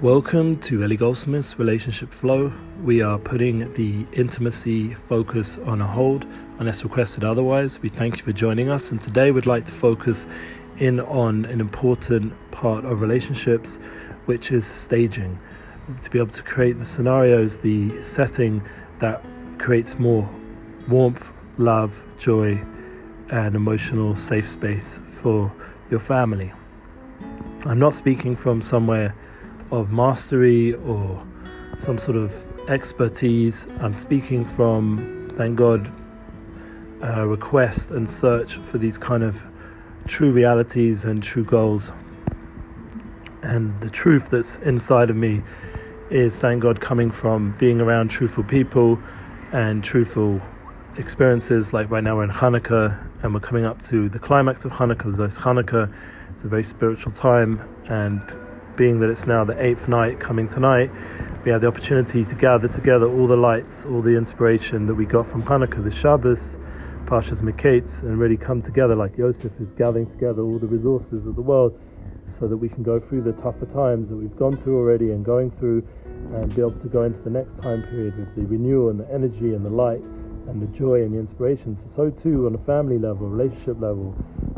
Welcome to Ellie Goldsmith's Relationship Flow. We are putting the intimacy focus on a hold unless requested otherwise. We thank you for joining us, and today we'd like to focus in on an important part of relationships, which is staging. To be able to create the scenarios, the setting that creates more warmth, love, joy, and emotional safe space for your family. I'm not speaking from somewhere of mastery or some sort of expertise. I'm speaking from, thank God, request and search for these kind of true realities and true goals. And the truth that's inside of me is, thank God, coming from being around truthful people and truthful experiences. Like right now we're in Chanukah and we're coming up to the climax of Chanukah. So Chanukah is a very spiritual time, and being that it's now the 8th night coming tonight, we have the opportunity to gather together all the lights, all the inspiration that we got from Chanukah, the Shabbos, Parshas Miketz, and really come together like Yosef is gathering together all the resources of the world so that we can go through the tougher times that we've gone through already and going through, and be able to go into the next time period with the renewal and the energy and the light and the joy and the inspiration. So too on a family level, relationship level,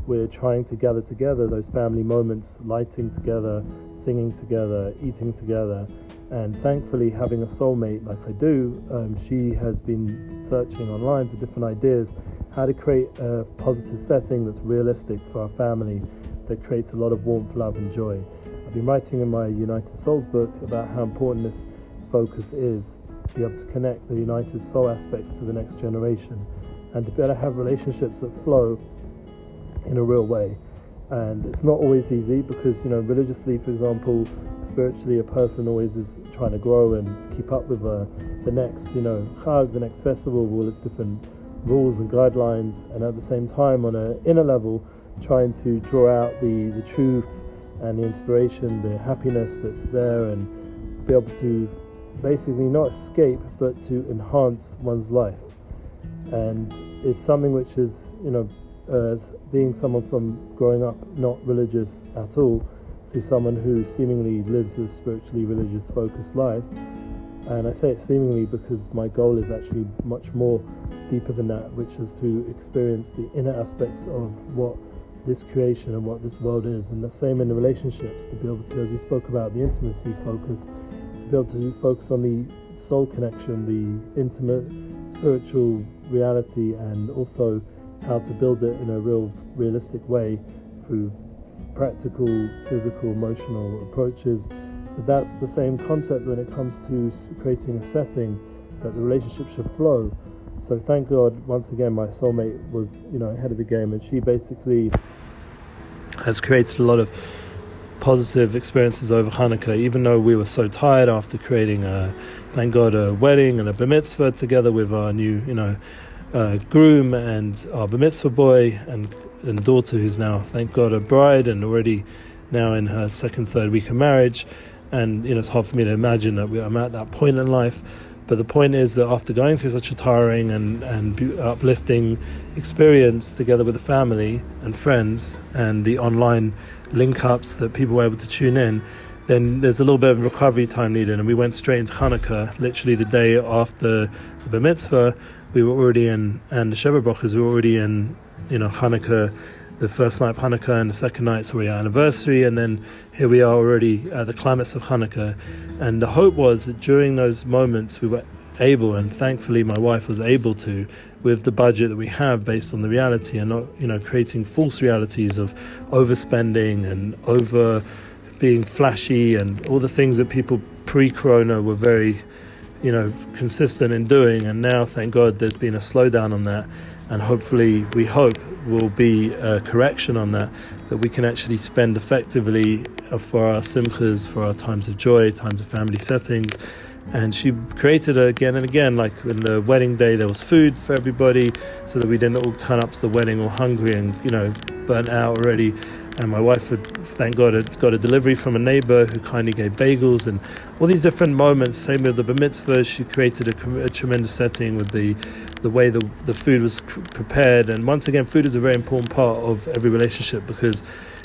we're trying to gather together those family moments, lighting together, singing together, eating together, and thankfully having a soulmate like I do. She has been searching online for different ideas how to create a positive setting that's realistic for our family, that creates a lot of warmth, love and joy. I've been writing in my United Souls book about how important this focus is, to be able to connect the United Soul aspect to the next generation, and to be able to have relationships that flow in a real way. And it's not always easy because, religiously, for example, spiritually, a person always is trying to grow and keep up with the next, Chag, the next festival, with all its different rules and guidelines, and at the same time, on an inner level, trying to draw out the truth and the inspiration, the happiness that's there, and be able to basically not escape, but to enhance one's life. And it's something which is, being someone from growing up not religious at all to someone who seemingly lives a spiritually religious focused life. And I say it seemingly because my goal is actually much more deeper than that, which is to experience the inner aspects of what this creation and what this world is. And the same in the relationships, to be able to, as we spoke about, the intimacy focus, to be able to focus on the soul connection, the intimate spiritual reality, and also how to build it in a realistic way through practical, physical, emotional approaches. But that's the same concept when it comes to creating a setting that the relationship should flow. So thank God, once again, my soulmate was, ahead of the game, and she basically has created a lot of positive experiences over Chanukah, even though we were so tired after creating thank God, a wedding and a bar mitzvah together with our new, groom and our bar mitzvah boy and daughter, who's now, thank God, a bride and already now in her third week of marriage. And it's hard for me to imagine that I'm at that point in life. But the point is that after going through such a tiring and uplifting experience together with the family and friends and the online link-ups that people were able to tune in, then there's a little bit of recovery time needed. And we went straight into Chanukah. Literally the day after the bar mitzvah, we were already in, and the Sheva Brachas, we were already in, Chanukah, the first night of Chanukah, and the second night's already our anniversary, and then here we are already at the climax of Chanukah. And the hope was that during those moments we were able, and thankfully my wife was able to, with the budget that we have based on the reality, and not creating false realities of overspending and over being flashy and all the things that people pre-corona were very consistent in doing. And now, thank God, there's been a slowdown on that, and hopefully we hope will be a correction on that we can actually spend effectively for our simchas, for our times of joy, times of family settings. And she created it again and again, like in the wedding day there was food for everybody so that we didn't all turn up to the wedding all hungry and burnt out already, and my wife had, thank God, had got a delivery from a neighbor who kindly gave bagels, and all these different moments. Same with the bar mitzvah, she created a tremendous setting with the way the food was prepared. And once again, food is a very important part of every relationship, because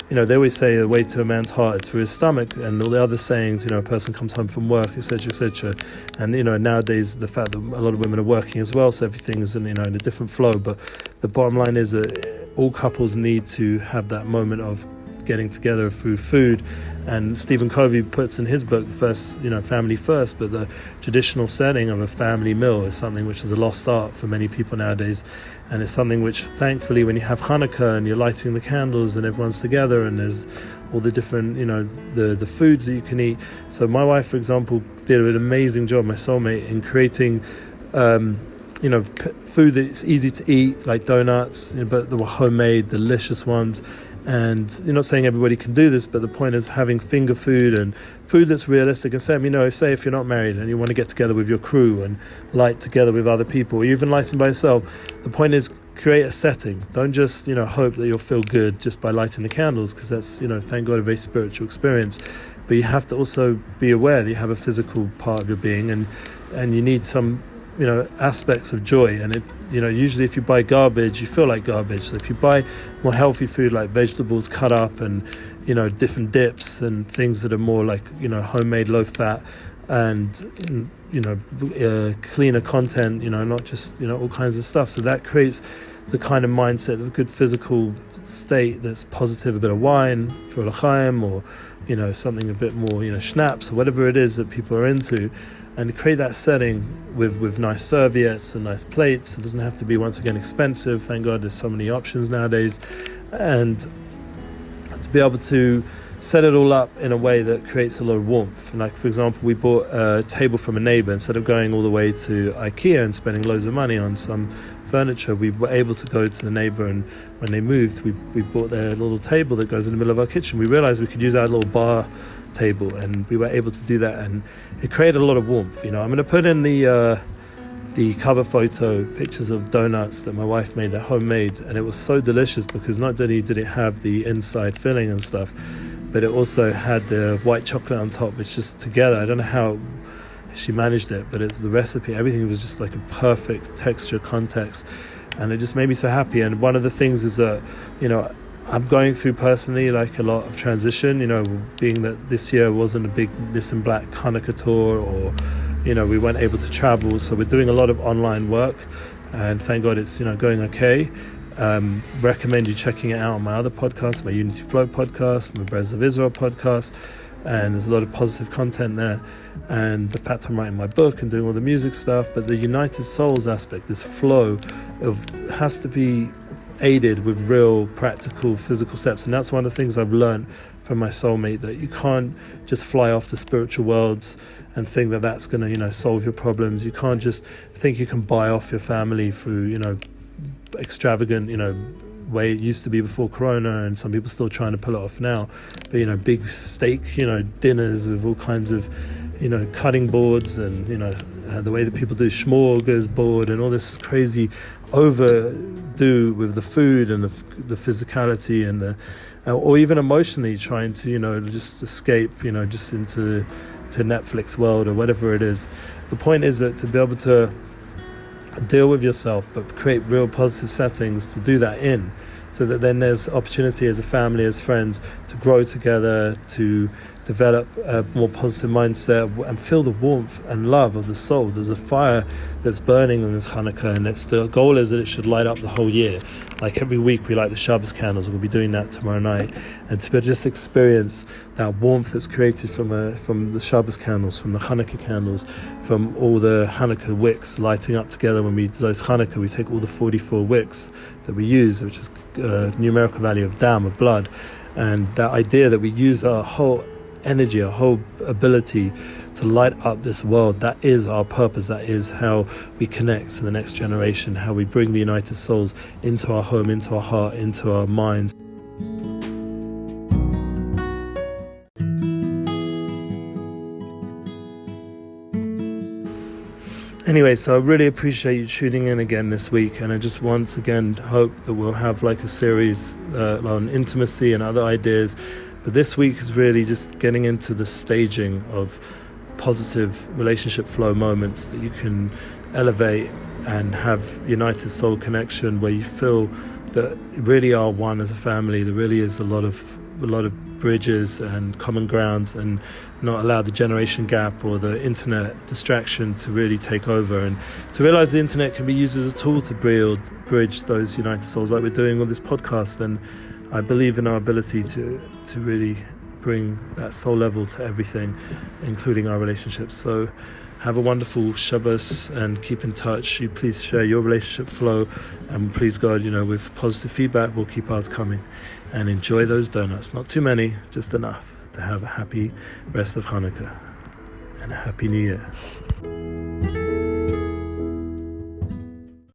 they always say the way to a man's heart is through his stomach, and all the other sayings, a person comes home from work, etc., etc. And, nowadays, the fact that a lot of women are working as well, so everything is, in a different flow. But the bottom line is that all couples need to have that moment of getting together through food. And Stephen Covey puts in his book, first, family first, but the traditional setting of a family meal is something which is a lost art for many people nowadays. And it's something which, thankfully, when you have Chanukah and you're lighting the candles and everyone's together and there's all the different, the foods that you can eat. So my wife, for example, did an amazing job, my soulmate, in creating food that's easy to eat, like donuts, but they were homemade, delicious ones. And you're not saying everybody can do this, but the point is having finger food and food that's realistic. And say if you're not married and you want to get together with your crew and light together with other people, or even lighting by yourself, the point is create a setting. Don't just hope that you'll feel good just by lighting the candles, because that's thank God, a very spiritual experience. But you have to also be aware that you have a physical part of your being, and you need some aspects of joy. And it usually if you buy garbage, you feel like garbage. So if you buy more healthy food, like vegetables cut up and different dips and things that are more like homemade, low fat, and cleaner content, not just all kinds of stuff, so that creates the kind of mindset of a good physical state that's positive. A bit of wine for l'chaim, or something a bit more schnapps, or whatever it is that people are into, and create that setting with nice serviettes and nice plates. It doesn't have to be, once again, expensive. Thank God there's so many options nowadays. And to be able to set it all up in a way that creates a lot of warmth. And like, for example, we bought a table from a neighbor. Instead of going all the way to IKEA and spending loads of money on some furniture, we were able to go to the neighbor, and when they moved, we bought their little table that goes in the middle of our kitchen. We realized we could use our little bar table, and we were able to do that, and it created a lot of warmth. I'm going to put in the cover photo pictures of donuts that my wife made, they're homemade, and it was so delicious, because not only did it have the inside filling and stuff, but it also had the white chocolate on top, which just together, I don't know how she managed it, but it's the recipe, everything was just like a perfect texture, context, and it just made me so happy. And one of the things is that I'm going through personally like a lot of transition, being that this year wasn't a big Nissan Black Chanukah tour, or we weren't able to travel, so we're doing a lot of online work, and thank God it's going okay. Recommend you checking it out on my other podcast, my Unity Flow podcast, my Brothers of Israel podcast, and there's a lot of positive content there. And the fact I'm writing my book and doing all the music stuff, but the United Souls aspect, this flow has to be aided with real practical physical steps. And that's one of the things I've learned from my soulmate, that you can't just fly off the spiritual worlds and think that that's going to solve your problems. You can't just think you can buy off your family through extravagant way it used to be before Corona, and some people still trying to pull it off now, but big steak dinners with all kinds of cutting boards, and the way that people do smorgasbord and all this crazy overdo with the food and the physicality and the or even emotionally trying to just escape just into Netflix world or whatever it is. The point is that to be able to deal with yourself but create real positive settings to do that in, so that then there's opportunity as a family, as friends, to grow together, to develop a more positive mindset and feel the warmth and love of the soul. There's a fire that's burning on this Chanukah, and the goal is that it should light up the whole year. Like every week we light the Shabbos candles, we'll be doing that tomorrow night, and to just experience that warmth that's created from the Shabbos candles, from the Chanukah candles, from all the Chanukah wicks lighting up together. When we do those Chanukah, we take all the 44 wicks that we use, which is numerical value of dam, of blood, and that idea that we use our whole energy, our whole ability to light up this world. That is our purpose. That is how we connect to the next generation, how we bring the United Souls into our home, into our heart, into our minds. Anyway, so I really appreciate you tuning in again this week, and I just once again hope that we'll have like a series on intimacy and other ideas. But this week is really just getting into the staging of positive relationship flow moments that you can elevate and have united soul connection, where you feel that you really are one as a family. There really is a lot of bridges and common ground, and not allow the generation gap or the internet distraction to really take over, and to realize the internet can be used as a tool to bridge those united souls, like we're doing on this podcast. And I believe in our ability to really bring that soul level to everything, including our relationships. So have a wonderful Shabbos and keep in touch. You please share your relationship flow, and please God, with positive feedback, we'll keep ours coming. And enjoy those donuts. Not too many, just enough to have a happy rest of Chanukah and a happy New Year.